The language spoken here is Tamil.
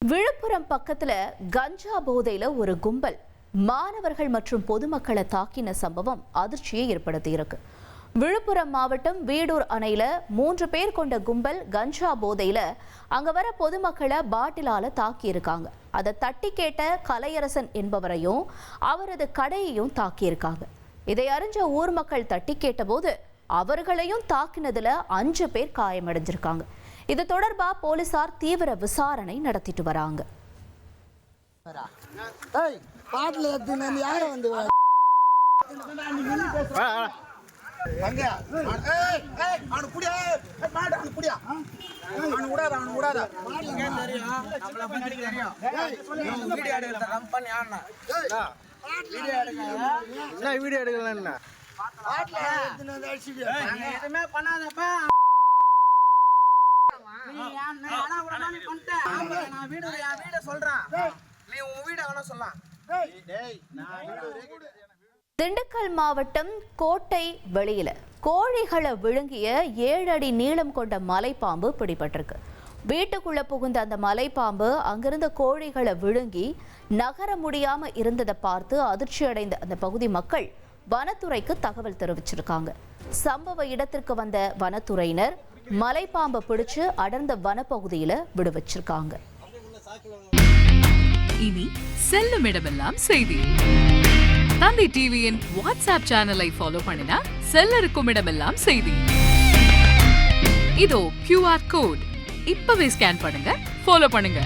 விழுப்புரம் பக்கத்துல கஞ்சா போதையில ஒரு கும்பல் மாணவர்கள் மற்றும் பொதுமக்களை தாக்கின சம்பவம் அதிர்ச்சியை ஏற்படுத்தியிருக்கு. விழுப்புரம் மாவட்டம் வீடூர் அணையில 3 பேர் கொண்ட கும்பல் கஞ்சா போதையில அங்க வர பொதுமக்களை பாட்டிலால தாக்கியிருக்காங்க. அதை தட்டி கேட்ட கலையரசன் என்பவரையும் அவரது கடையையும் தாக்கியிருக்காங்க. இதை அறிஞ்ச ஊர் மக்கள் தட்டி கேட்டபோது அவர்களையும் தாக்கினதுல 5 பேர் காயமடைஞ்சிருக்காங்க. இது தொடர்பா போலீசார் தீவிர விசாரணை நடத்திட்டு வராங்க. வீடியோ எடுக்கலாம் திண்டுக்கல் மாவட்டம் கோட்டை வெளியில கோழிகளை விழுங்கிய 7 அடி நீளம் கொண்ட மலைப்பாம்பு பிடிபட்டிருக்கு. வீட்டுக்குள்ள புகுந்த அந்த மலைப்பாம்பு அங்கிருந்த கோழிகளை விழுங்கி நகர முடியாம இருந்ததை பார்த்து அதிர்ச்சி அடைந்த அந்த பகுதி மக்கள் வனத்துறைக்கு தகவல் தெரிவிச்சிருக்காங்க. சம்பவ இடத்திற்கு வந்த வனத்துறையினர் மலைப்பாம்பை பிடிச்சு அடர்ந்த வனப்பகுதியில விடுவிச்சிருக்காங்க. இனி செல்லும் இடமெல்லாம் செய்தி. தந்தி டிவியின் வாட்ஸ்அப் சேனலை ஃபாலோ பண்ணினா செல்ல இருக்கும் இடமெல்லாம் செய்தி. இதோ QR கோட் இப்பவே ஸ்கேன் பண்ணுங்க, ஃபாலோ பண்ணுங்க.